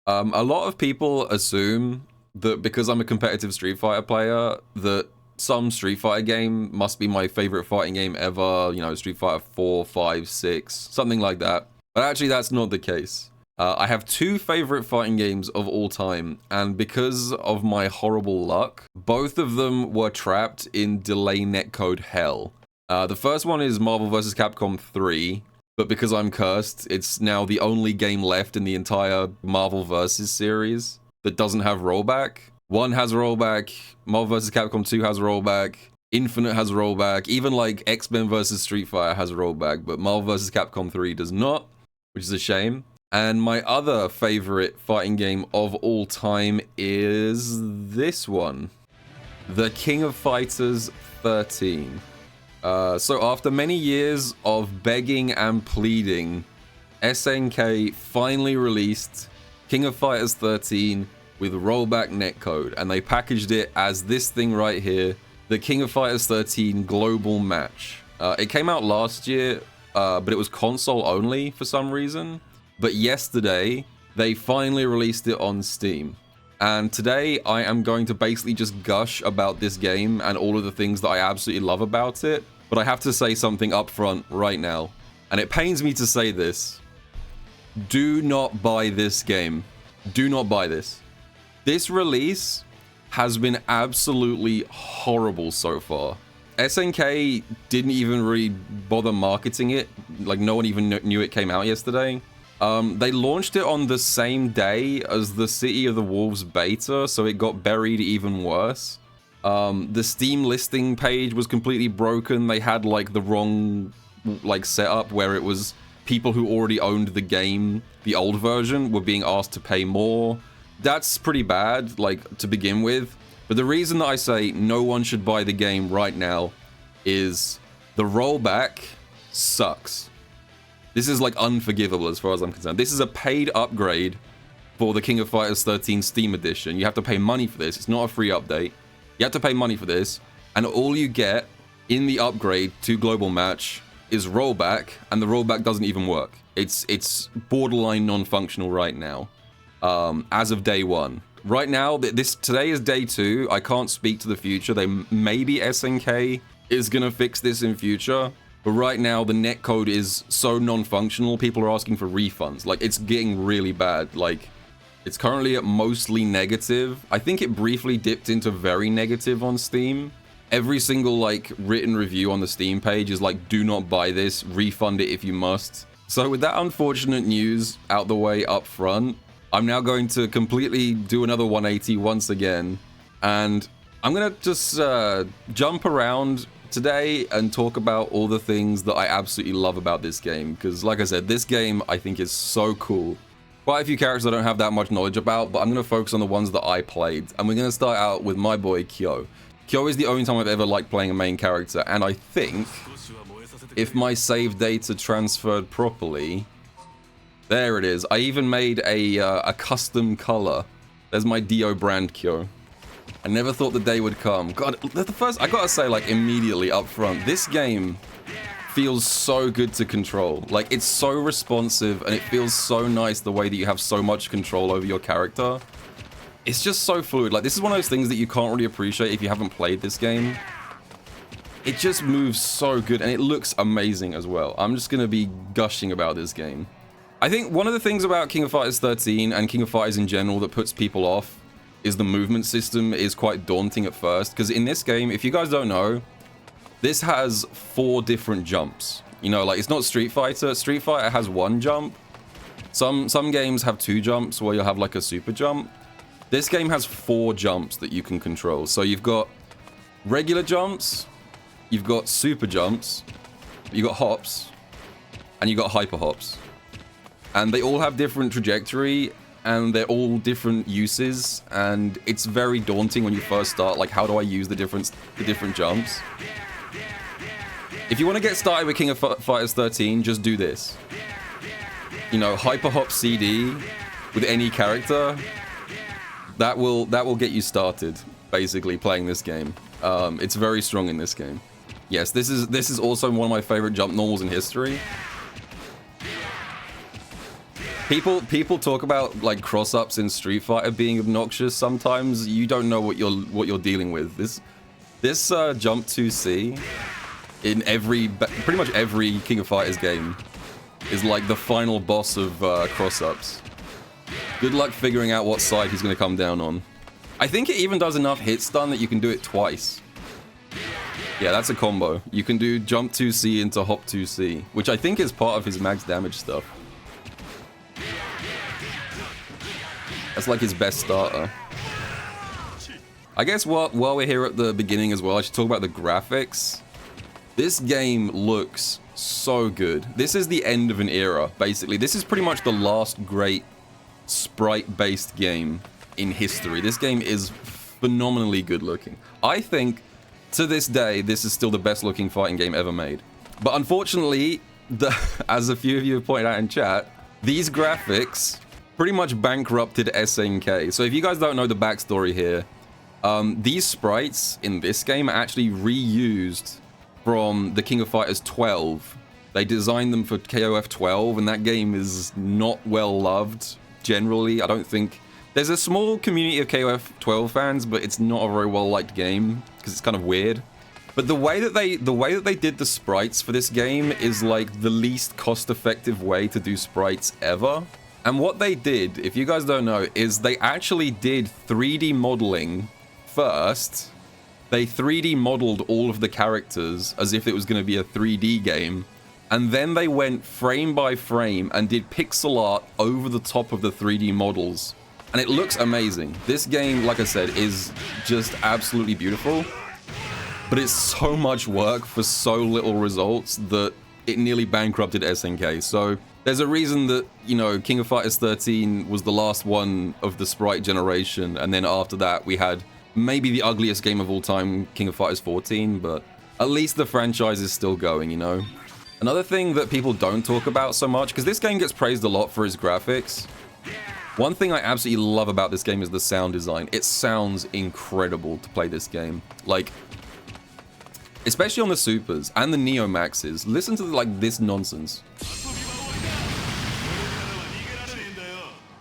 A lot of people assume that because I'm a competitive Street Fighter player, that some Street Fighter game must be my favorite fighting game ever, you know, Street Fighter 4, 5, 6, something like that. But actually, that's not the case. I have two favorite fighting games of all time, and because of my horrible luck, both of them were trapped in delay netcode hell. The first one is Marvel vs. Capcom 3, but because I'm cursed, it's now the only game left in the entire Marvel vs. series that doesn't have rollback. One has rollback, Marvel vs. Capcom 2 has rollback, Infinite has rollback, even like X-Men vs. Street Fighter has rollback, but Marvel vs. Capcom 3 does not, which is a shame. And my other favorite fighting game of all time is this one, The King of Fighters 13. So after many years of begging and pleading, SNK finally released King of Fighters 13 with rollback netcode, and they packaged it as this thing right here, the King of Fighters 13 Global Match. It came out last year, but it was console only for some reason. But yesterday, they finally released it on Steam. And today, I am going to basically just gush about this game and all of the things that I absolutely love about it. But I have to say something up front right now. And it pains me to say this. Do not buy this game. Do not buy this. This release has been absolutely horrible so far. SNK didn't even really bother marketing it. Like, no one even knew it came out yesterday. They launched it on the same day as the City of the Wolves beta, so it got buried even worse. The Steam listing page was completely broken. They had like the wrong like setup where it was people who already owned the game, the old version, were being asked to pay more. That's pretty bad, like, to begin with. But the reason that I say no one should buy the game right now is the rollback sucks. This is like unforgivable as far as I'm concerned. This is a paid upgrade for the King of Fighters 13 Steam Edition. You have to pay money for this. It's not a free update. You have to pay money for this. And all you get in the upgrade to Global Match is rollback, and the rollback doesn't even work. It's borderline non-functional right now, as of day one. Right now, today is day 2. I can't speak to the future. Maybe SNK is gonna fix this in future. But right now, the netcode is so non-functional, people are asking for refunds. Like, it's getting really bad. Like, it's currently at mostly negative. I think it briefly dipped into very negative on Steam. Every single, like, written review on the Steam page is like, do not buy this, refund it if you must. So with that unfortunate news out the way up front, I'm now going to completely do another 180 once again. And I'm gonna just jump around today and talk about all the things that I absolutely love about this game, because like I said, this game I think is so cool. Quite a few characters I don't have that much knowledge about, but I'm going to focus on the ones that I played, and we're going to start out with my boy Kyo. Kyo is the only time I've ever liked playing a main character, and I think if my save data transferred properly, there it is. I even made a custom color. There's my Dio brand Kyo. I never thought the day would come. God, the first, I gotta say, like, immediately up front, this game feels so good to control. Like, it's so responsive, and it feels so nice the way that you have so much control over your character. It's just so fluid. Like, this is one of those things that you can't really appreciate if you haven't played this game. It just moves so good, and it looks amazing as well. I'm just gonna be gushing about this game. I think one of the things about King of Fighters 13 and King of Fighters in general that puts people off is the movement system is quite daunting at first, because in this game, if you guys don't know, this has 4 different jumps. You know, like, it's not Street Fighter. Street Fighter has 1 jump. Some games have 2 jumps where you'll have like a super jump. This game has 4 jumps that you can control. So you've got regular jumps, you've got super jumps, you've got hops, and you've got hyper hops. And they all have different trajectory, and they're all different uses, and it's very daunting when you first start, like, how do I use the different jumps? If you want to get started with King of Fighters 13, just do this. You know, Hyper Hop CD with any character, that will get you started, basically, playing this game. It's very strong in this game. Yes, this is also one of my favorite jump normals in history. People talk about like cross-ups in Street Fighter being obnoxious. Sometimes you don't know what you're dealing with. This jump 2C in pretty much every King of Fighters game is like the final boss of cross-ups. Good luck figuring out what side he's going to come down on. I think it even does enough hit stun that you can do it twice. Yeah, that's a combo. You can do jump 2C into hop 2C, which I think is part of his max damage stuff. That's like his best starter. I guess while we're here at the beginning as well, I should talk about the graphics. This game looks so good. This is the end of an era, basically. This is pretty much the last great sprite-based game in history. This game is phenomenally good looking. I think, to this day, this is still the best looking fighting game ever made. But unfortunately, as a few of you have pointed out in chat, these graphics pretty much bankrupted SNK. So if you guys don't know the backstory here, these sprites in this game are actually reused from the King of Fighters 12. They designed them for KOF 12, and that game is not well loved generally. I don't think there's a small community of KOF 12 fans, but it's not a very well liked game because it's kind of weird. But the way that they did the sprites for this game is like the least cost-effective way to do sprites ever. And what they did, if you guys don't know, is they actually did 3D modeling first. They 3D modeled all of the characters as if it was going to be a 3D game. And then they went frame by frame and did pixel art over the top of the 3D models. And it looks amazing. This game, like I said, is just absolutely beautiful. But it's so much work for so little results that it nearly bankrupted SNK. So there's a reason that, you know, King of Fighters 13 was the last one of the sprite generation. And then after that, we had maybe the ugliest game of all time, King of Fighters 14. But at least the franchise is still going, you know? Another thing that people don't talk about so much, because this game gets praised a lot for its graphics. One thing I absolutely love about this game is the sound design. It sounds incredible to play this game. Like, especially on the Supers and the Neo Maxes. Listen to like this nonsense.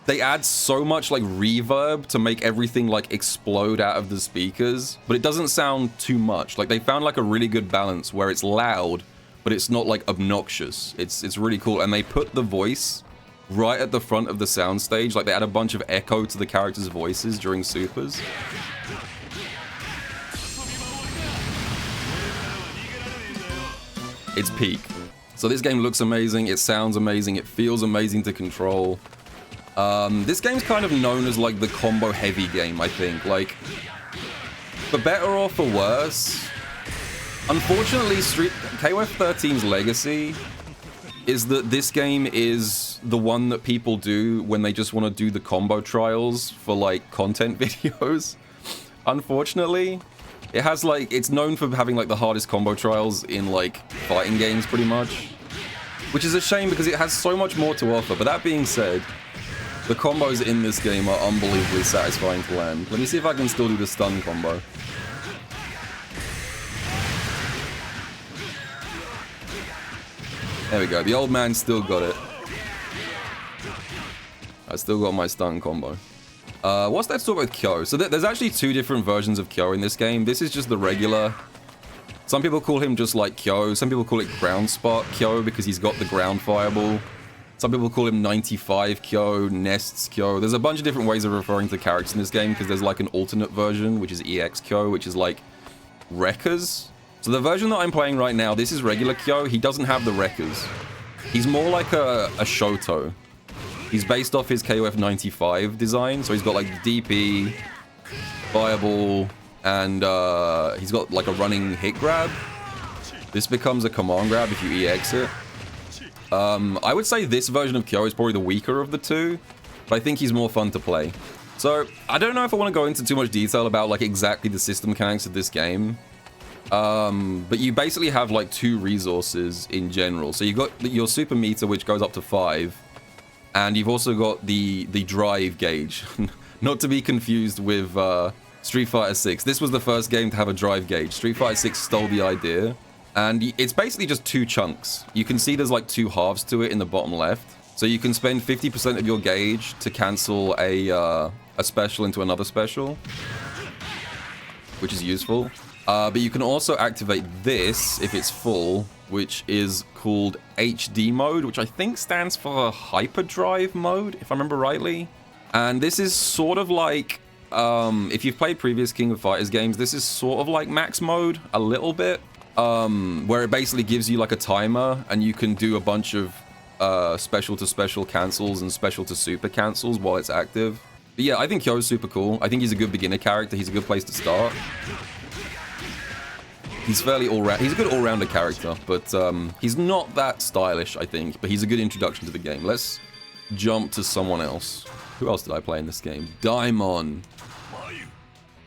They add so much like reverb to make everything like explode out of the speakers, but it doesn't sound too much. Like they found like a really good balance where it's loud, but it's not like obnoxious. It's really cool. And they put the voice right at the front of the soundstage. Like they add a bunch of echo to the characters' voices during Supers. It's peak. So this game looks amazing, it sounds amazing, it feels amazing to control. This game's kind of known as like the combo heavy game, I think. Like, for better or for worse, unfortunately, KOF 13's legacy is that this game is the one that people do when they just want to do the combo trials for like content videos. Unfortunately, it has like, it's known for having like the hardest combo trials in like fighting games pretty much, which is a shame because it has so much more to offer. But that being said, the combos in this game are unbelievably satisfying to land. Let me see if I can still do the stun combo. There we go. The old man still got it. I still got my stun combo. Let's talk about Kyo. So there's actually two different versions of Kyo in this game. This is just the regular. Some people call him just like Kyo. Some people call it Ground Spot Kyo because he's got the ground fireball. Some people call him 95 Kyo, Nests Kyo. There's a bunch of different ways of referring to characters in this game because there's like an alternate version, which is EX Kyo, which is like Wreckers. So the version that I'm playing right now, this is regular Kyo. He doesn't have the Wreckers. He's more like a Shoto. He's based off his KOF 95 design. So he's got like DP, Fireball, and he's got like a running hit grab. This becomes a command grab if you EX it. I would say this version of Kyo is probably the weaker of the two, but I think he's more fun to play. So I don't know if I want to go into too much detail about like exactly the system mechanics of this game. But you basically have like two resources in general. So you've got your super meter, which goes up to 5, and you've also got the drive gauge. Not to be confused with Street Fighter 6. This was the first game to have a drive gauge. Street Fighter 6 stole the idea, and it's basically just two chunks. You can see there's like two halves to it in the bottom left. So you can spend 50% of your gauge to cancel a special into another special, which is useful. But you can also activate this if it's full, which is called HD mode, which I think stands for hyperdrive mode, if I remember rightly. And this is sort of like, if you've played previous King of Fighters games, this is sort of like max mode a little bit, where it basically gives you like a timer and you can do a bunch of special to special cancels and special to super cancels while it's active. But yeah, I think Hyo's super cool. I think he's a good beginner character. He's a good place to start. He's fairly all-round. He's a good all-rounder character, but he's not that stylish, I think. But he's a good introduction to the game. Let's jump to someone else. Who else did I play in this game? Daimon.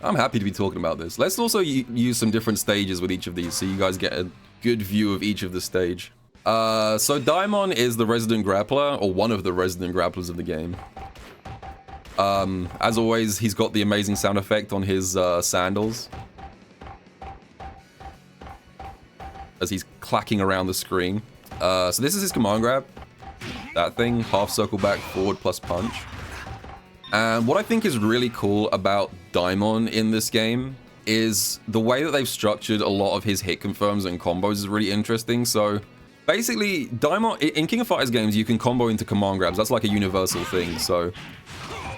I'm happy to be talking about this. Let's also use some different stages with each of these, so you guys get a good view of each of the stage. So Daimon is the resident grappler, or one of the resident grapplers of the game. As always, he's got the amazing sound effect on his sandals, as he's clacking around the screen. So this is his command grab. That thing, half circle back, forward plus punch. And what I think is really cool about Daimon in this game is the way that they've structured a lot of his hit confirms and combos is really interesting. So basically, Daimon, in King of Fighters games, you can combo into command grabs. That's like a universal thing, so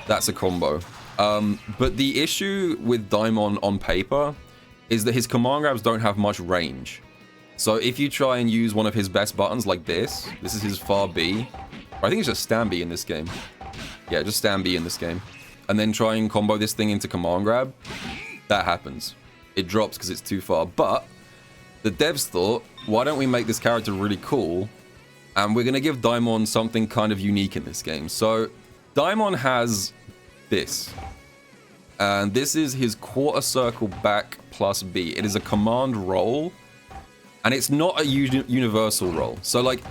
that's a combo. But the issue with Daimon on paper is that his command grabs don't have much range. So if you try and use one of his best buttons like this is his far B. I think it's just stand B in this game. Yeah, just stand B in this game. And then try and combo this thing into command grab. That happens. It drops because it's too far. But the devs thought, why don't we make this character really cool? And we're going to give Daimon something kind of unique in this game. So Daimon has this. And this is his quarter circle back plus B. It is a command roll. And it's not a universal roll. So like,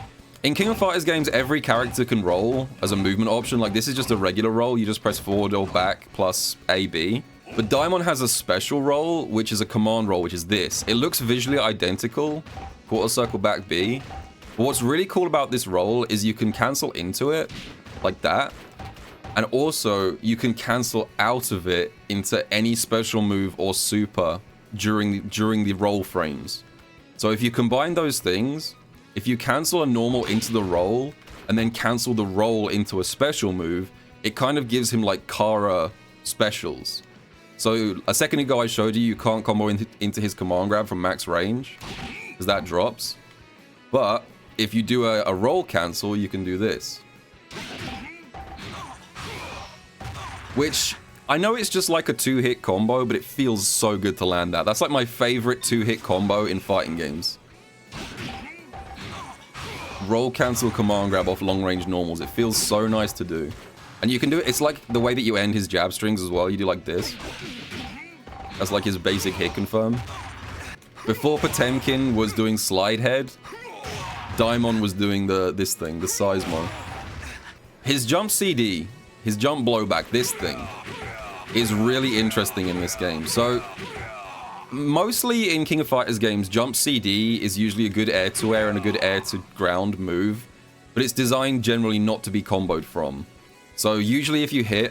in King of Fighters games, every character can roll as a movement option. Like, this is just a regular roll. You just press forward or back plus A, B. But Daimon has a special roll, which is a command roll, which is this. It looks visually identical, quarter circle back B. But what's really cool about this roll is you can cancel into it, like that. And also, you can cancel out of it into any special move or super during the roll frames. So if you combine those things, if you cancel a normal into the roll, and then cancel the roll into a special move, it kind of gives him like Kara specials. So a second ago I showed you can't combo into his command grab from max range, because that drops. But if you do a roll cancel, you can do this. Which, I know it's just like a 2-hit combo, but it feels so good to land that. That's like my favorite 2-hit combo in fighting games. Roll cancel command grab off long range normals. It feels so nice to do. And you can do it, it's like the way that you end his jab strings as well. You do like this. That's like his basic hit confirm. Before Potemkin was doing slide head, Daimon was doing this thing, the Seismo. His jump CD, his jump blowback, this thing, is really interesting in this game. So, mostly in King of Fighters games, jump CD is usually a good air-to-air and a good air-to-ground move, but it's designed generally not to be comboed from. So usually if you hit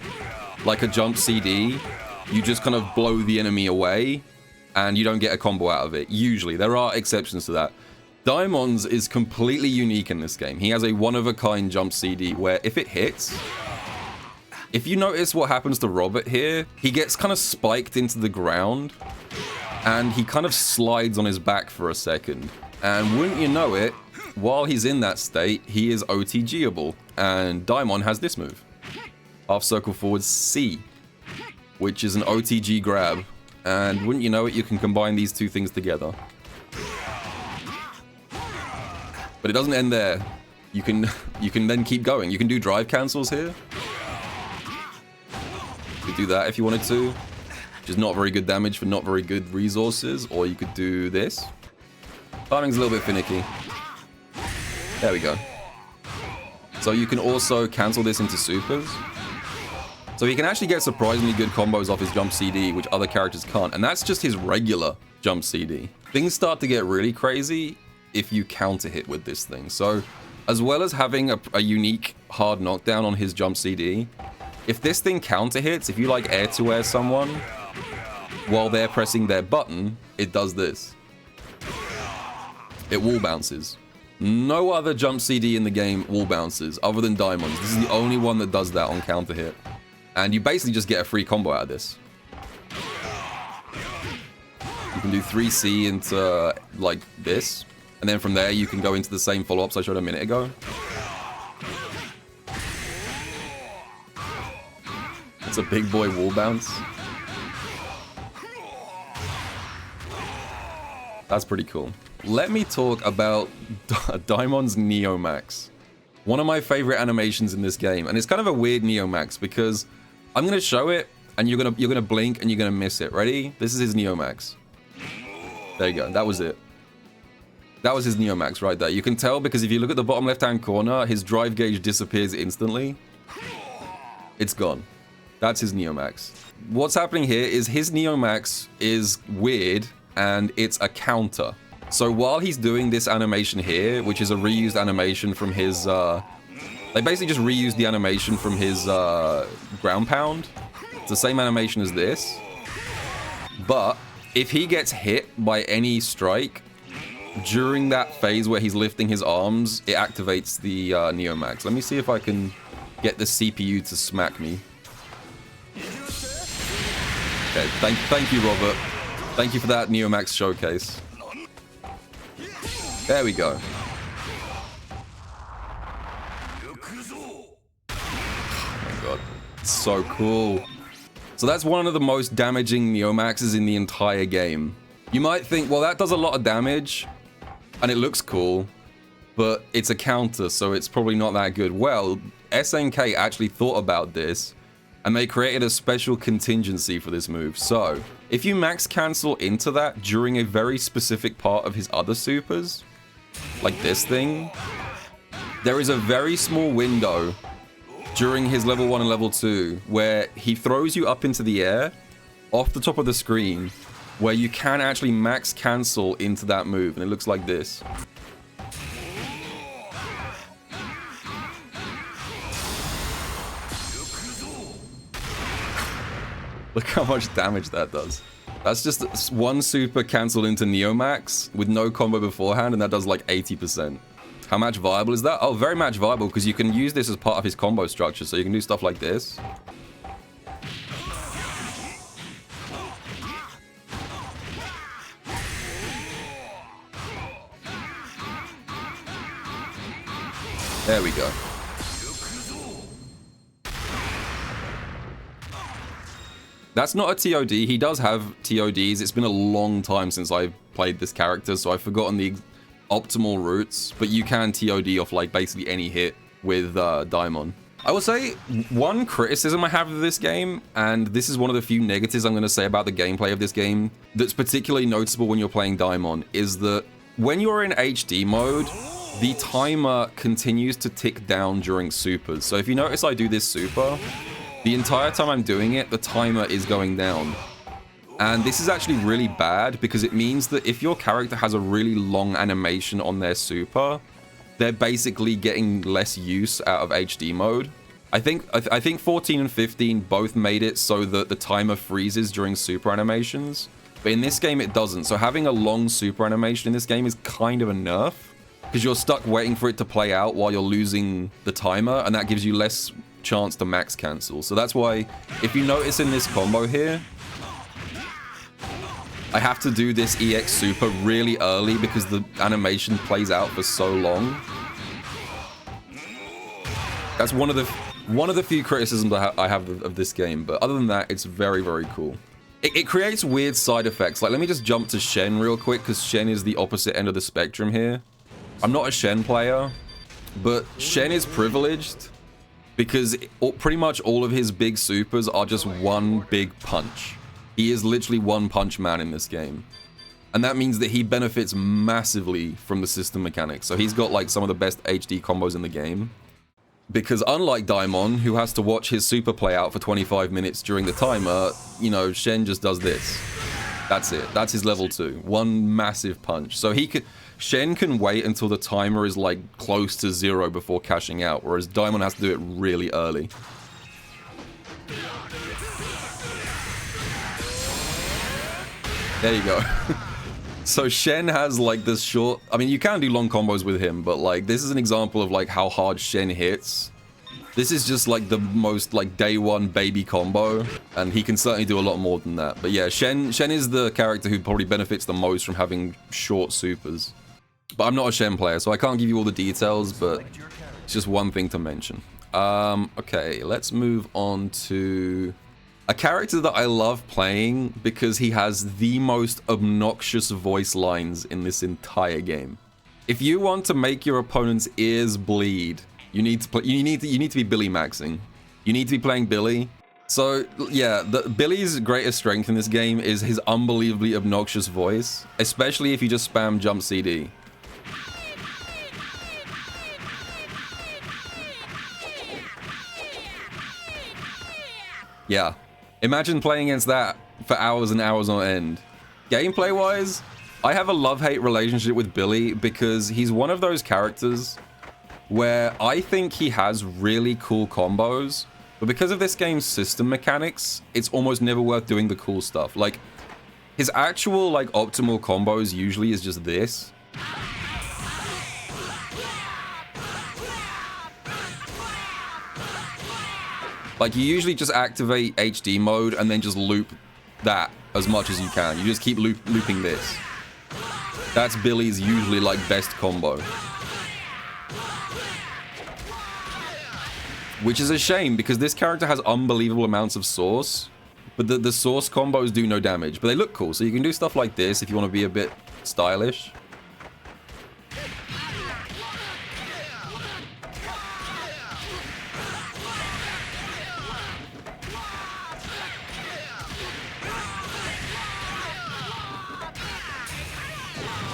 like a jump CD, you just kind of blow the enemy away and you don't get a combo out of it. Usually, there are exceptions to that. Daimon's is completely unique in this game. He has a one-of-a-kind jump CD where if it hits, if you notice what happens to Robert here, he gets kind of spiked into the ground and he kind of slides on his back for a second. And wouldn't you know it, while he's in that state, he is OTG-able. And Daimon has this move. Half circle forward C, which is an OTG grab. And wouldn't you know it, you can combine these two things together. But it doesn't end there. You can then keep going. You can do drive cancels here. You could do that if you wanted to, which is not very good damage for not very good resources. Or you could do this. Timing's a little bit finicky. There we go. So you can also cancel this into supers. So he can actually get surprisingly good combos off his jump CD, which other characters can't. And that's just his regular jump CD. Things start to get really crazy if you counter hit with this thing. So as well as having a unique hard knockdown on his jump CD, if this thing counter hits, if you like air-to-air someone while they're pressing their button, it does this. It wall bounces. No other jump CD in the game wall bounces other than Diamonds. This is the only one that does that on counter hit. And you basically just get a free combo out of this. You can do 3C into like this. And then from there you can go into the same follow-ups I showed a minute ago. It's a big boy wall bounce. That's pretty cool. Let me talk about Daimon's Neomax. One of my favorite animations in this game, and it's kind of a weird Neomax because I'm gonna show it, and you're gonna blink and you're gonna miss it. Ready? This is his Neomax. There you go. That was it. That was his Neomax right there. You can tell because if you look at the bottom left-hand corner, his drive gauge disappears instantly. It's gone. That's his Neomax. What's happening here is his Neomax is weird, and it's a counter. So while he's doing this animation here, which is a reused animation from his, they basically just reused the animation from his ground pound. It's the same animation as this. But if he gets hit by any strike, during that phase where he's lifting his arms, it activates the Neomax. Let me see if I can get the CPU to smack me. Okay, thank you, Robert. Thank you for that Neomax showcase. There we go. Oh my god. It's so cool. So that's one of the most damaging Neomaxes in the entire game. You might think, well, that does a lot of damage, and it looks cool, but it's a counter, so it's probably not that good. Well, SNK actually thought about this, and they created a special contingency for this move. So, if you max cancel into that during a very specific part of his other supers, like this thing, there is a very small window during his level 1 and level 2 where he throws you up into the air off the top of the screen where you can actually max cancel into that move, and it looks like this. Look how much damage that does. That's just one super cancel into Neomax with no combo beforehand, and that does like 80%. How match viable is that? Oh, very match viable, because you can use this as part of his combo structure, so you can do stuff like this. There we go. That's not a TOD. He does have TODs. It's been a long time since I've played this character, so I've forgotten the optimal routes, but you can TOD off like basically any hit with Daimon. I will say one criticism I have of this game, and this is one of the few negatives I'm going to say about the gameplay of this game that's particularly noticeable when you're playing Daimon, is that when you're in HD mode, the timer continues to tick down during supers. So if you notice I do this super, the entire time I'm doing it, the timer is going down. And this is actually really bad because it means that if your character has a really long animation on their super, they're basically getting less use out of HD mode. I think 14 and 15 both made it so that the timer freezes during super animations, but in this game it doesn't. So having a long super animation in this game is kind of a nerf, because you're stuck waiting for it to play out while you're losing the timer, and that gives you less chance to max cancel. So that's why, if you notice in this combo here, I have to do this EX super really early because the animation plays out for so long. That's one of the few criticisms I have of this game, but other than that, it's very, very cool. It creates weird side effects. Like, let me just jump to Shen real quick, because Shen is the opposite end of the spectrum here. I'm not a Shen player, but Shen is privileged because pretty much all of his big supers are just one big punch. He is literally one punch man in this game. And that means that he benefits massively from the system mechanics. So he's got like some of the best HD combos in the game. Because unlike Daimon, who has to watch his super play out for 25 minutes during the timer, you know, Shen just does this. That's it. That's his level 2. One massive punch. So Shen can wait until the timer is like close to 0 before cashing out, whereas Daimon has to do it really early. There you go. So Shen has like this short... I mean, you can do long combos with him, but like this is an example of like how hard Shen hits. This is just like the most like day one baby combo, and he can certainly do a lot more than that. But yeah, Shen is the character who probably benefits the most from having short supers. But I'm not a Shen player, so I can't give you all the details, but it's just one thing to mention. Okay, let's move on to a character that I love playing because he has the most obnoxious voice lines in this entire game. If you want to make your opponent's ears bleed, you need to be Billy maxing. You need to be playing Billy. So yeah, Billy's greatest strength in this game is his unbelievably obnoxious voice, especially if you just spam jump CD. Yeah, imagine playing against that for hours and hours on end. Gameplay-wise, I have a love-hate relationship with Billy because he's one of those characters where I think he has really cool combos, but because of this game's system mechanics, it's almost never worth doing the cool stuff. Like, his actual, like, optimal combos usually is just this. Like, you usually just activate HD mode and then just loop that as much as you can. You just keep looping this. That's Billy's usually, like, best combo. Which is a shame, because this character has unbelievable amounts of sauce, but the sauce combos do no damage, but they look cool, so you can do stuff like this if you want to be a bit stylish.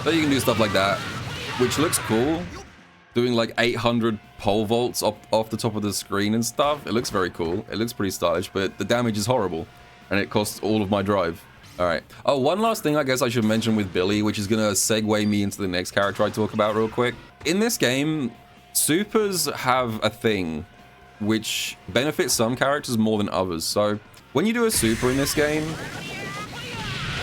So you can do stuff like that, which looks cool. Doing like 800 pole vaults off the top of the screen and stuff. It looks very cool. It looks pretty stylish, but the damage is horrible. And it costs all of my drive. Alright. Oh, one last thing I guess I should mention with Billy, which is going to segue me into the next character I talk about real quick. In this game, supers have a thing which benefits some characters more than others. So when you do a super in this game,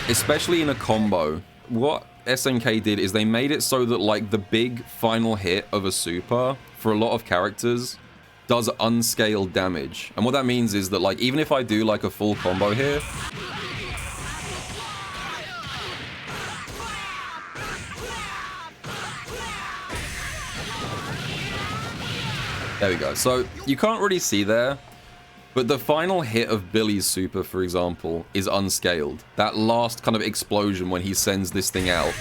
especially in a combo, what SNK did is they made it so that like the big final hit of a super for a lot of characters does unscaled damage. And what that means is that like even if I do like a full combo here, there we go. So you can't really see there, but the final hit of Billy's super, for example, is unscaled. That last kind of explosion when he sends this thing out.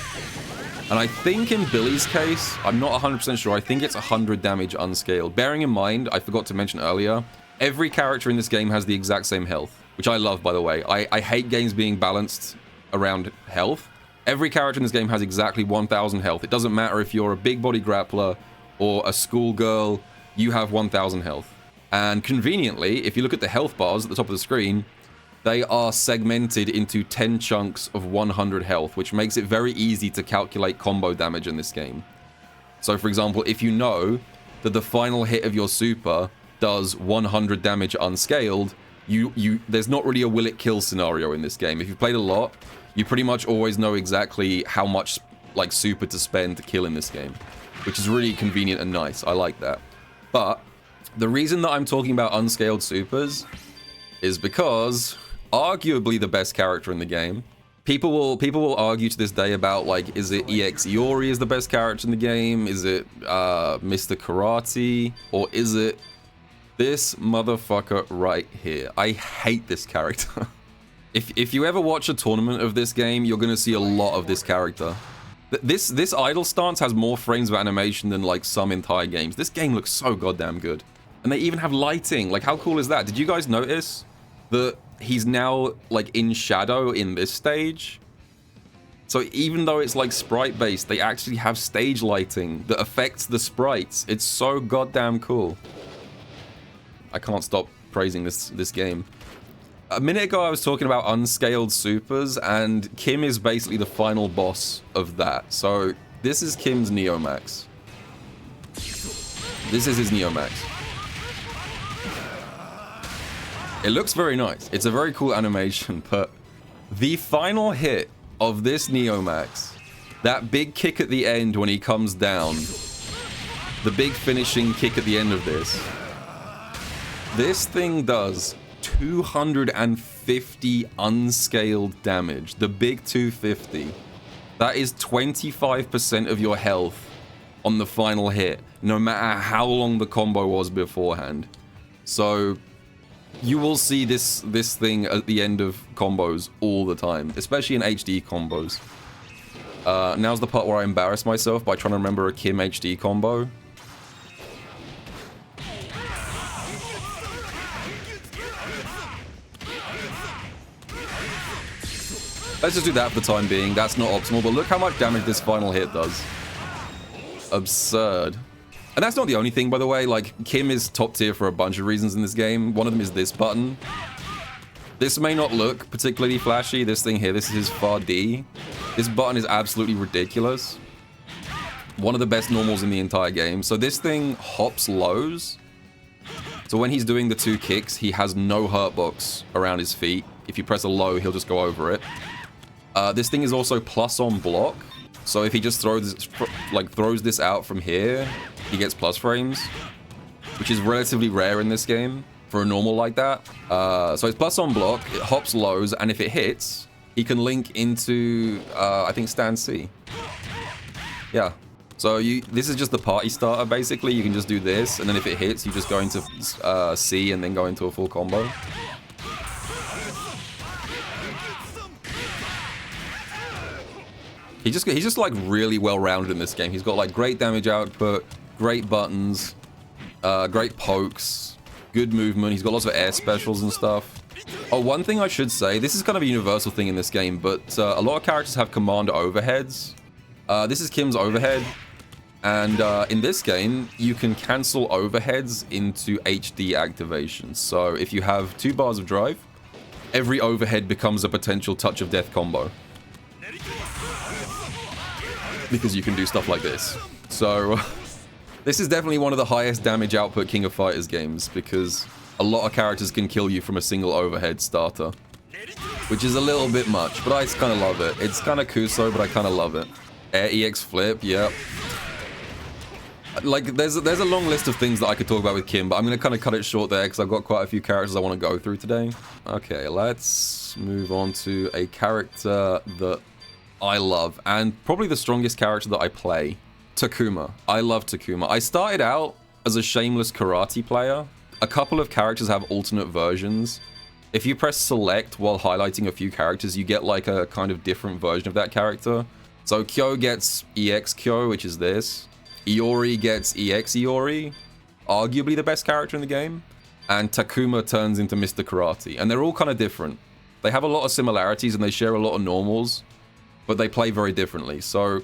And I think in Billy's case, I'm not 100% sure, I think it's 100 damage unscaled. Bearing in mind, I forgot to mention earlier, every character in this game has the exact same health, which I love, by the way. I hate games being balanced around health. Every character in this game has exactly 1,000 health. It doesn't matter if you're a big body grappler or a schoolgirl, you have 1,000 health. And conveniently, if you look at the health bars at the top of the screen, they are segmented into 10 chunks of 100 health, which makes it very easy to calculate combo damage in this game. So for example, if you know that the final hit of your super does 100 damage unscaled, there's not really a will it kill scenario in this game. If you've played a lot, you pretty much always know exactly how much like super to spend to kill in this game, which is really convenient and nice. I like that. But the reason that I'm talking about unscaled supers is because arguably the best character in the game. People will argue to this day about like, is it EX Iori is the best character in the game? Is it Mr. Karate? Or is it this motherfucker right here? I hate this character. If you ever watch a tournament of this game, you're gonna see a lot of this character. This idle stance has more frames of animation than like some entire games. This game looks so goddamn good. And they even have lighting. Like, how cool is that? Did you guys notice that he's now, like, in shadow in this stage? So even though it's, like, sprite-based, they actually have stage lighting that affects the sprites. It's so goddamn cool. I can't stop praising this game. A minute ago, I was talking about unscaled supers, and Kim is basically the final boss of that. So this is Kim's Neomax. This is his Neomax. It looks very nice. It's a very cool animation, but the final hit of this Neomax, that big kick at the end when he comes down, the big finishing kick at the end of this thing does 250 unscaled damage. The big 250. That is 25% of your health on the final hit, no matter how long the combo was beforehand. So you will see this thing at the end of combos all the time, especially in HD combos. Now's the part where I embarrass myself by trying to remember a Kim HD combo. Let's just do that for the time being. That's not optimal, but look how much damage this final hit does. Absurd. And that's not the only thing, by the way. Like, Kim is top tier for a bunch of reasons in this game. One of them is this button. This may not look particularly flashy. This thing here, this is his far D. This button is absolutely ridiculous. One of the best normals in the entire game. So this thing hops lows. So when he's doing the two kicks, he has no hurt box around his feet. If you press a low, he'll just go over it. This thing is also plus on block. So if he just throws this out from here, he gets plus frames, which is relatively rare in this game for a normal like that. So it's plus on block, it hops lows, and if it hits, he can link into, I think, stand C. Yeah. So this is just the party starter, basically. You can just do this, and then if it hits, you just go into C and then go into a full combo. He's just like really well-rounded in this game. He's got like great damage output, great buttons, great pokes, good movement. He's got lots of air specials and stuff. Oh, one thing I should say, this is kind of a universal thing in this game, but a lot of characters have command overheads. This is Kim's overhead, and in this game, you can cancel overheads into HD activations. So if you have 2 bars of drive, every overhead becomes a potential touch of death combo. Because you can do stuff like this. So this is definitely one of the highest damage output King of Fighters games, because a lot of characters can kill you from a single overhead starter, which is a little bit much, but I kind of love it. It's kind of Kuso, but I kind of love it. Air EX flip, yep. Like, there's a long list of things that I could talk about with Kim, but I'm going to kind of cut it short there because I've got quite a few characters I want to go through today. Okay, let's move on to a character that I love, and probably the strongest character that I play, Takuma. I love Takuma. I started out as a shameless karate player. A couple of characters have alternate versions. If you press select while highlighting a few characters, you get like a kind of different version of that character. So Kyo gets EX Kyo, which is this. Iori gets EX Iori, arguably the best character in the game. And Takuma turns into Mr. Karate. And they're all kind of different. They have a lot of similarities and they share a lot of normals, but they play very differently. So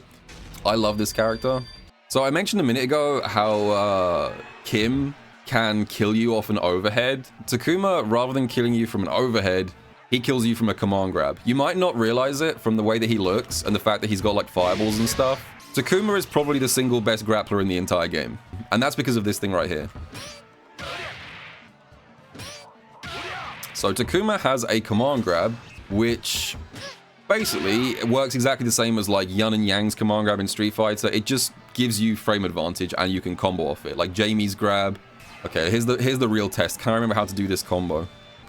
I love this character. So I mentioned a minute ago how Kim can kill you off an overhead. Takuma, rather than killing you from an overhead, he kills you from a command grab. You might not realize it from the way that he looks and the fact that he's got like fireballs and stuff. Takuma is probably the single best grappler in the entire game. And that's because of this thing right here. So Takuma has a command grab, which basically it works exactly the same as like Yun and Yang's command grab in Street Fighter. It just gives you frame advantage and you can combo off it. Like Jamie's grab. Okay, here's the real test. Can I remember how to do this combo?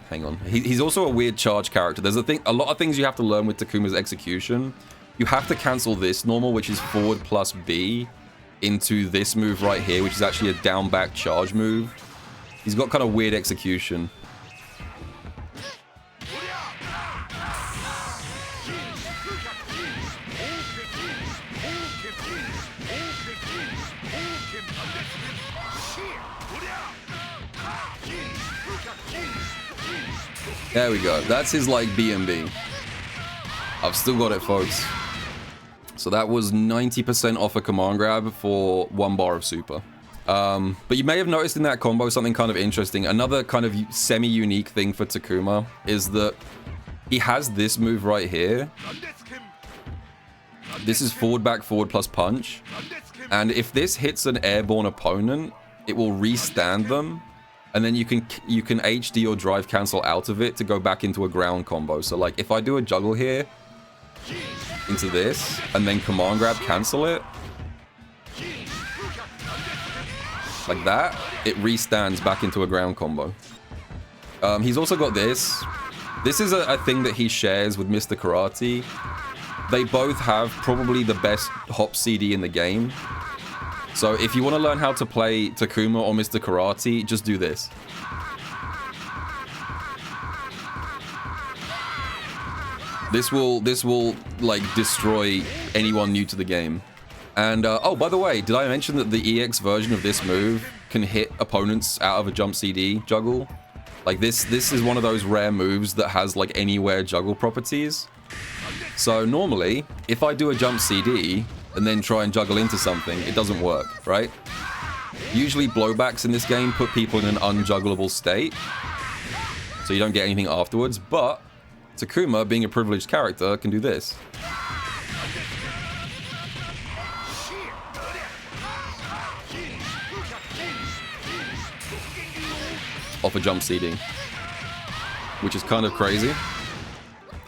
Hang on. He's also a weird charge character. There's a lot of things you have to learn with Takuma's execution. You have to cancel this normal, which is forward plus B, into this move right here, which is actually a down back charge move. He's got kind of weird execution. There we go. That's his like B&B. I've still got it, folks. So that was 90% off a command grab for 1 bar of super. But you may have noticed in that combo something kind of interesting. Another kind of semi-unique thing for Takuma is that he has this move right here. This is forward, back, forward plus punch. And if this hits an airborne opponent, it will restand them. And then you can HD or drive cancel out of it to go back into a ground combo. So like if I do a juggle here into this and then command grab cancel it, like that, it restands back into a ground combo. He's also got this. This is a thing that he shares with Mr. Karate. They both have probably the best hop CD in the game. So if you want to learn how to play Takuma or Mr. Karate, just do this. This will like destroy anyone new to the game. And oh, by the way, did I mention that the EX version of this move can hit opponents out of a jump CD juggle? Like this is one of those rare moves that has like anywhere juggle properties. So normally, if I do a jump CD and then try and juggle into something, it doesn't work, right? Usually blowbacks in this game put people in an unjuggleable state, so you don't get anything afterwards, but Takuma, being a privileged character, can do this. Off a jump CD, which is kind of crazy.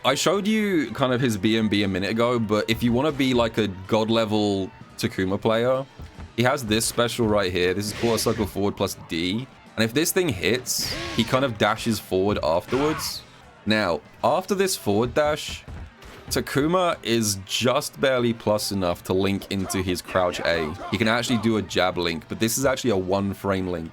I showed you kind of his BMB a minute ago, but if you want to be like a god level Takuma player, he has this special right here. This is quarter circle forward plus D. And if this thing hits, he kind of dashes forward afterwards. Now, after this forward dash, Takuma is just barely plus enough to link into his crouch A. He can actually do a jab link, but this is actually a 1-frame link.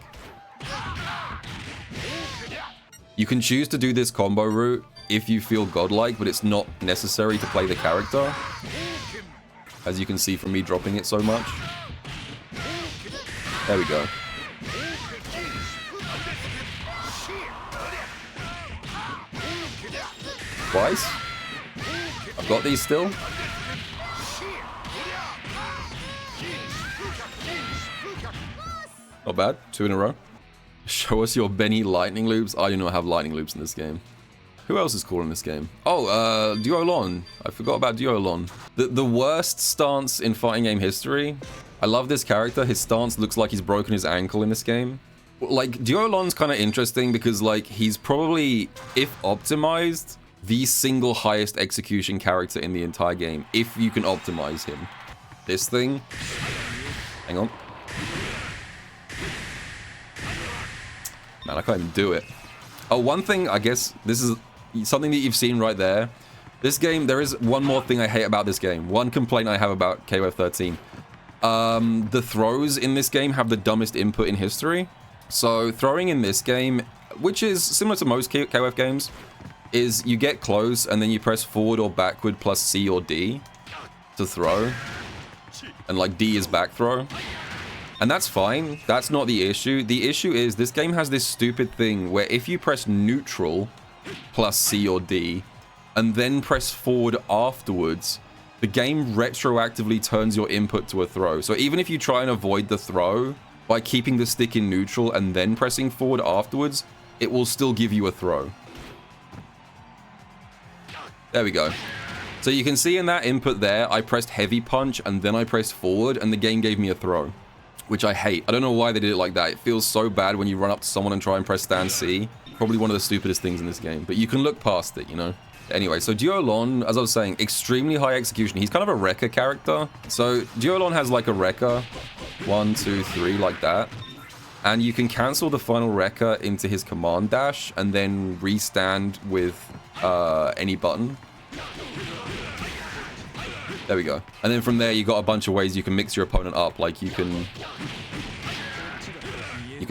You can choose to do this combo route if you feel godlike, but it's not necessary to play the character, as you can see from me dropping it so much. There we go. Twice. I've got these still. Not bad. 2 in a row. Show us your Benny lightning loops. I do not have lightning loops in this game. Who else is cool in this game? Oh, Duolon. I forgot about Duolon. The worst stance in fighting game history. I love this character. His stance looks like he's broken his ankle in this game. Like, Duolon's kind of interesting because, like, he's probably, if optimized, the single highest execution character in the entire game, if you can optimize him. This thing. Hang on. Man, I can't even do it. Oh, one thing, I guess, this is something that you've seen right there. This game, there is one more thing I hate about this game. One complaint I have about KOF 13. The throws in this game have the dumbest input in history. So throwing in this game, which is similar to most KOF games, is you get close and then you press forward or backward plus C or D to throw. And like D is back throw. And that's fine. That's not the issue. The issue is this game has this stupid thing where if you press neutral plus C or D and then press forward afterwards, the game retroactively turns your input to a throw. So even if you try and avoid the throw by keeping the stick in neutral and then pressing forward afterwards, it will still give you a throw. There we go. So you can see in that input there, I pressed heavy punch and then I pressed forward and the game gave me a throw, which I hate. I don't know why they did it like that. It feels so bad when you run up to someone and try and press stand C. Probably one of the stupidest things in this game, but you can look past it, you know? Anyway, so Duolon, as I was saying, extremely high execution. He's kind of a Rekka character. So Duolon has like a Rekka, 1, 2, 3, like that. And you can cancel the final Rekka into his command dash and then restand with any button. There we go. And then from there, you got a bunch of ways you can mix your opponent up. Like you can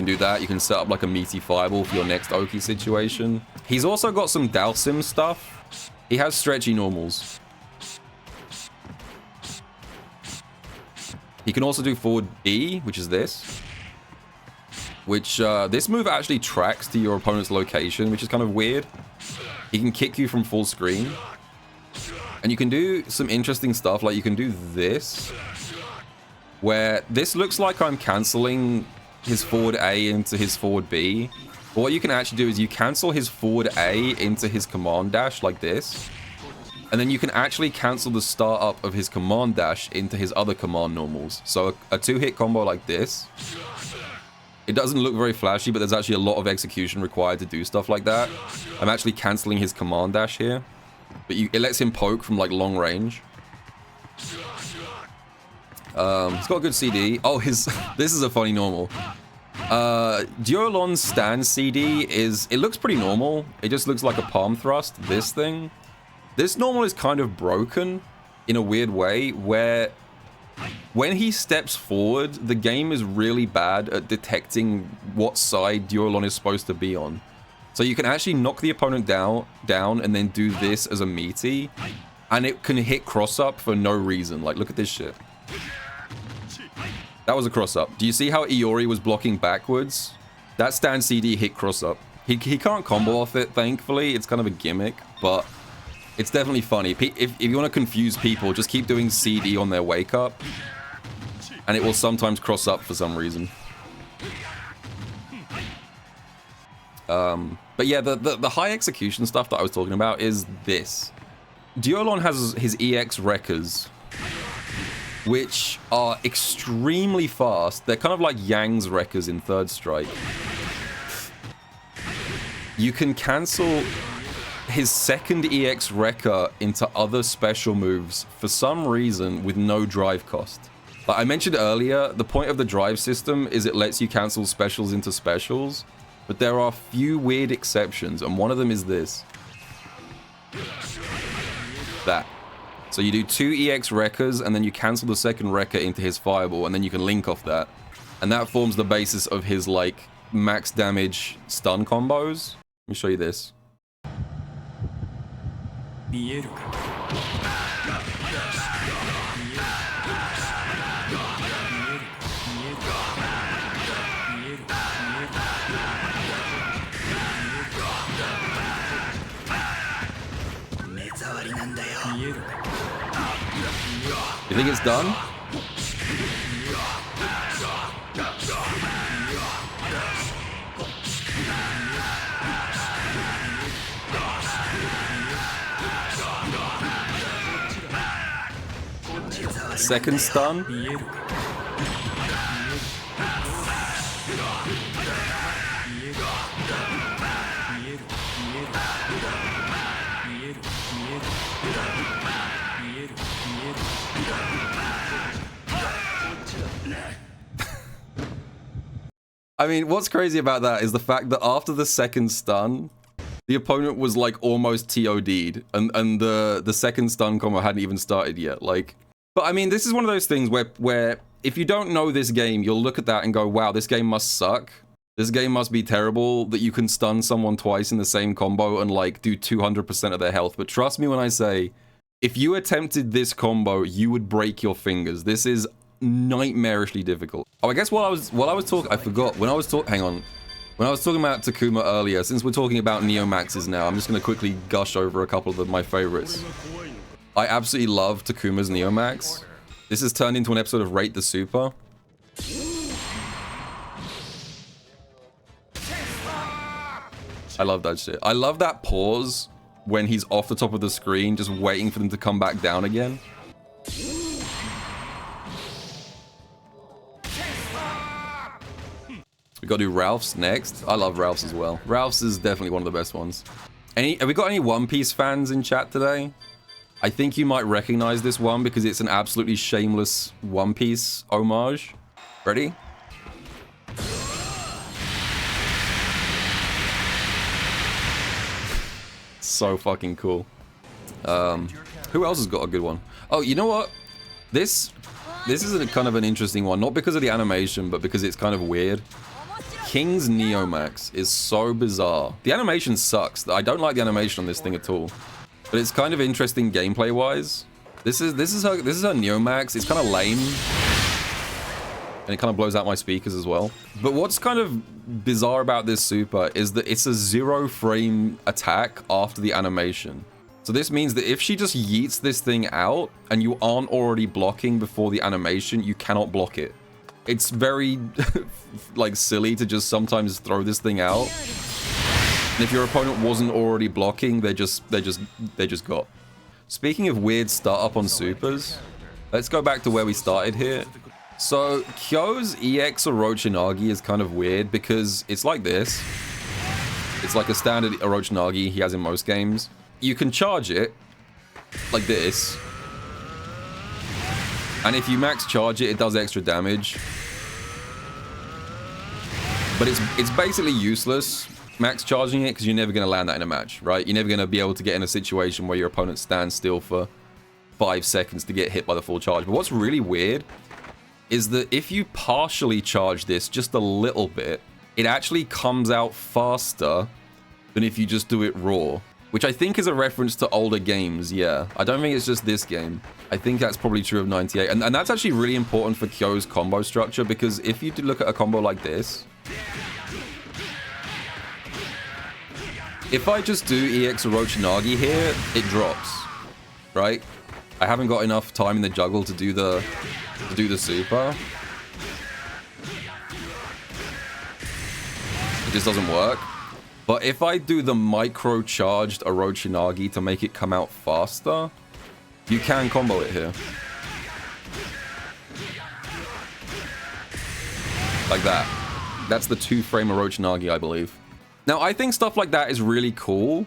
do that. You can set up like a meaty fireball for your next Oki situation. He's also got some Dalsim stuff. He has stretchy normals. He can also do forward B, which is this. Which, this move actually tracks to your opponent's location, which is kind of weird. He can kick you from full screen. And you can do some interesting stuff, like you can do this. where this looks like I'm canceling his forward A into his forward B. But what you can actually do is you cancel his forward A into his command dash like this. And then you can actually cancel the start up of his command dash into his other command normals. So a 2-hit combo like this. It doesn't look very flashy, but there's actually a lot of execution required to do stuff like that. I'm actually canceling his command dash here. But it lets him poke from like long range. He's got a good CD. Oh, this is a funny normal. Duolon's stand CD it looks pretty normal. It just looks like a palm thrust, this thing. This normal is kind of broken in a weird way, where when he steps forward, the game is really bad at detecting what side Duolon is supposed to be on. So you can actually knock the opponent down and then do this as a meaty, and it can hit cross up for no reason. Like, look at this shit. That was a cross up. Do you see how Iori was blocking backwards? That stand CD hit cross up. He can't combo off it, thankfully. It's kind of a gimmick, but it's definitely funny. If you want to confuse people, just keep doing CD on their wake up, and it will sometimes cross up for some reason. But yeah, the high execution stuff that I was talking about is this. Duolon has his EX Wreckers, which are extremely fast. They're kind of like Yang's Wreckers in Third Strike. You can cancel his second EX Wrecker into other special moves for some reason with no drive cost. Like I mentioned earlier, the point of the drive system is it lets you cancel specials into specials, but there are a few weird exceptions, and one of them is this. That. So you do 2 EX Wreckers, and then you cancel the second Wrecker into his Fireball, and then you can link off that. And that forms the basis of his, like, max damage stun combos. Let me show you this. You think it's done? Second stun? I mean, what's crazy about that is the fact that after the second stun, the opponent was like almost TOD'd, and the second stun combo hadn't even started yet. Like, but I mean, this is one of those things where if you don't know this game, you'll look at that and go, wow, this game must suck. This game must be terrible that you can stun someone twice in the same combo and like do 200% of their health. But trust me when I say, if you attempted this combo, you would break your fingers. This is nightmarishly difficult. Oh, I guess while I was talking, I forgot. When I was talking about Takuma earlier, since we're talking about Neomaxes now, I'm just going to quickly gush over a couple of my favorites. I absolutely love Takuma's Neomax. This has turned into an episode of Rate the Super. I love that shit. I love that pause when he's off the top of the screen, just waiting for them to come back down again. We gotta do Ralph's next. I love Ralph's as well. Ralph's is definitely one of the best ones. Have we got any One Piece fans in chat today? I think you might recognize this one because it's an absolutely shameless One Piece homage. Ready? So fucking cool. Who else has got a good one? Oh, you know what? This is a kind of an interesting one. Not because of the animation, but because it's kind of weird. King's Neomax is so bizarre. The animation sucks. I don't like the animation on this thing at all. But it's kind of interesting gameplay-wise. This is her Neomax. It's kind of lame. And it kind of blows out my speakers as well. But what's kind of bizarre about this super is that it's a 0-frame attack after the animation. So this means that if she just yeets this thing out and you aren't already blocking before the animation, you cannot block it. It's very like silly to just sometimes throw this thing out. And if your opponent wasn't already blocking, they just got. Speaking of weird startup on supers, let's go back to where we started here. So Kyo's EX Orochimaru is kind of weird because it's like this. It's like a standard Orochimaru he has in most games. You can charge it like this. And if you max charge it, it does extra damage. But it's basically useless max charging it because you're never going to land that in a match, right? You're never going to be able to get in a situation where your opponent stands still for 5 seconds to get hit by the full charge. But what's really weird is that if you partially charge this just a little bit, it actually comes out faster than if you just do it raw. Which I think is a reference to older games, yeah. I don't think it's just this game. I think that's probably true of 98. And that's actually really important for Kyo's combo structure, because if you look at a combo like this, if I just do EX Orochimaru here, it drops, right? I haven't got enough time in the juggle to do the super. It just doesn't work. But if I do the micro-charged Orochimaru to make it come out faster, you can combo it here. Like that. That's the 2-frame Orochimaru, I believe. Now, I think stuff like that is really cool.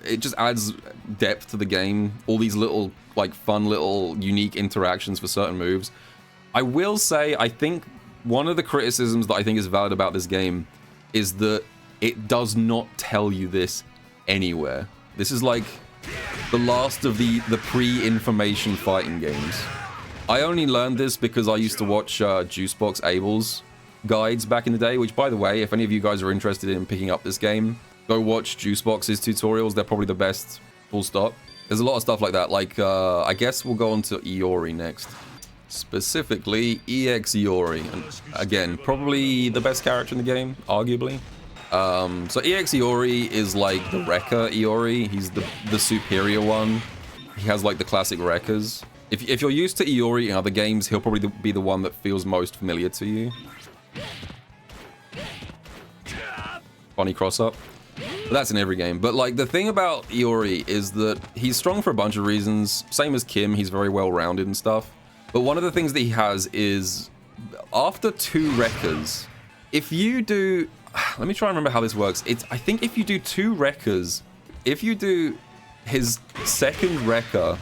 It just adds depth to the game. All these little, like, fun little unique interactions for certain moves. I will say, I think one of the criticisms that I think is valid about this game is that it does not tell you this anywhere. This is like the last of the pre-information fighting games. I only learned this because I used to watch Juicebox Abel's guides back in the day, which, by the way, if any of you guys are interested in picking up this game, go watch Juicebox's tutorials. They're probably the best, full stop. There's a lot of stuff like that. Like, I guess we'll go on to Iori next. Specifically, EX Iori. And again, probably the best character in the game, arguably. So EX Iori is like the Rekka Iori. He's the superior one. He has like the classic Rekkas. If you're used to Iori in other games, he'll probably be the one that feels most familiar to you. Funny cross-up. But that's in every game. But like the thing about Iori is that he's strong for a bunch of reasons. Same as Kim, he's very well-rounded and stuff. But one of the things that he has is after 2 Rekkas, if you do... Let me try and remember how this works. I think if you do 2 Rekkas, if you do his second Rekka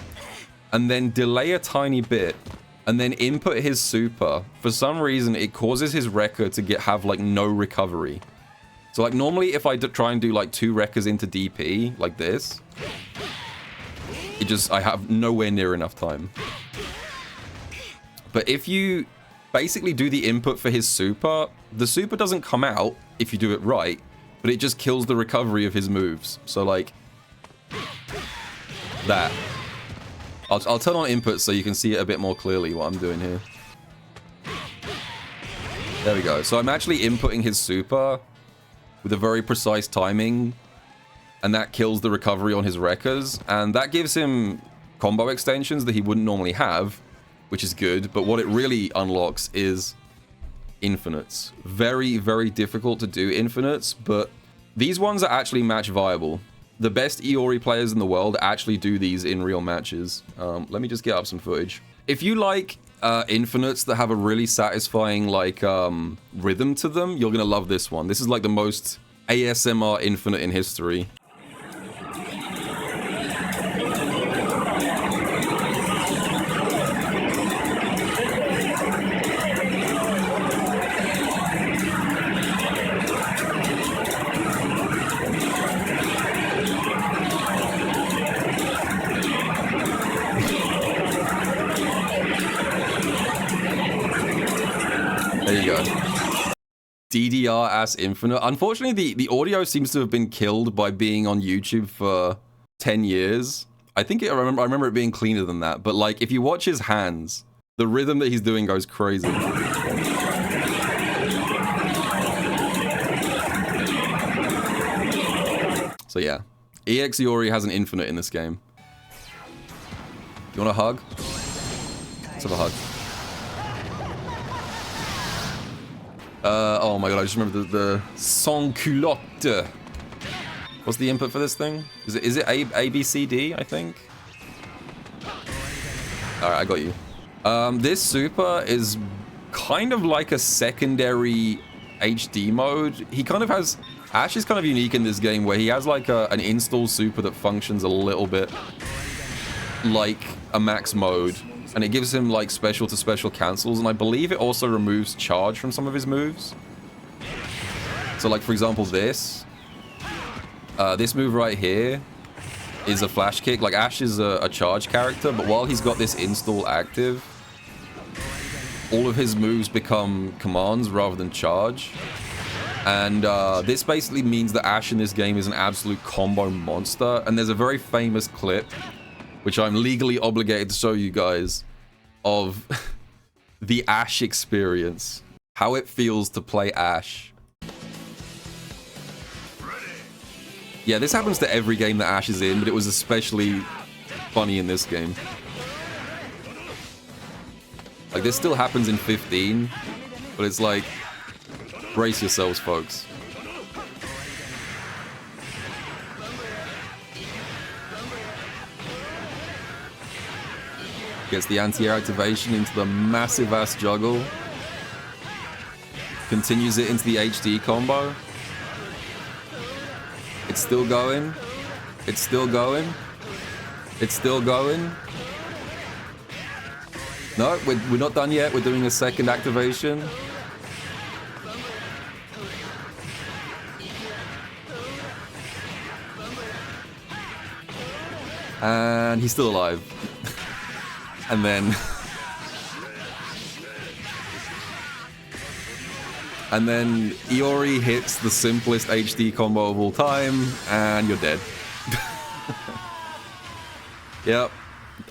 and then delay a tiny bit and then input his super, for some reason it causes his Rekka to have like no recovery. So like normally if I try and do like 2 Rekkas into DP like this, I have nowhere near enough time. But if you basically do the input for his super, the super doesn't come out if you do it right, but it just kills the recovery of his moves. So like that. I'll turn on input so you can see it a bit more clearly what I'm doing here. There we go. So I'm actually inputting his super with a very precise timing, and that kills the recovery on his Rekkas, and that gives him combo extensions that he wouldn't normally have, which is good. But what it really unlocks is infinites. Very, very difficult to do infinites, but these ones are actually match viable. The best Iori players in the world actually do these in real matches. Let me just get up some footage. If you like infinites that have a really satisfying like rhythm to them, you're gonna love this one. This is like the most ASMR infinite in history. There you go. DDR ass infinite. Unfortunately, the audio seems to have been killed by being on YouTube for 10 years. I remember it being cleaner than that. But like, if you watch his hands, the rhythm that he's doing goes crazy. So yeah, EX Iori has an infinite in this game. You want a hug? Let's have a hug. Oh my god, I just remember the sans culotte. What's the input for this thing? Is it A, B, C, D, I think? Alright, I got you. This super is kind of like a secondary HD mode. He kind of has... Ash is kind of unique in this game where he has like an install super that functions a little bit like a max mode. And it gives him like special to special cancels. And I believe it also removes charge from some of his moves. So like for example this move right here is a flash kick. Like Ash is a charge character, but while he's got this install active, all of his moves become commands rather than charge. And this basically means that Ash in this game is an absolute combo monster. And there's a very famous clip, which I'm legally obligated to show you guys, of the Ash experience. How it feels to play Ash. Yeah, this happens to every game that Ash is in, but it was especially funny in this game. Like, this still happens in 15, but it's like, brace yourselves, folks. Gets the anti-air activation into the massive ass juggle. Continues it into the HD combo. It's still going. It's still going. It's still going. No, we're not done yet. We're doing a second activation. And he's still alive. And then... And then Iori hits the simplest HD combo of all time, and you're dead. Yep.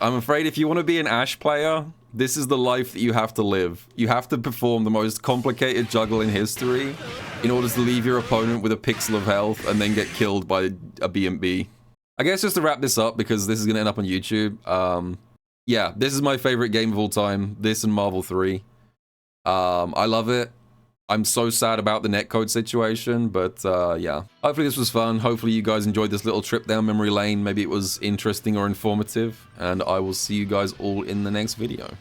I'm afraid if you want to be an Ash player, this is the life that you have to live. You have to perform the most complicated juggle in history in order to leave your opponent with a pixel of health and then get killed by a B&B. I guess just to wrap this up, because this is going to end up on YouTube, yeah, this is my favorite game of all time. This and Marvel 3. I love it. I'm so sad about the netcode situation, but yeah. Hopefully this was fun. Hopefully you guys enjoyed this little trip down memory lane. Maybe it was interesting or informative. And I will see you guys all in the next video.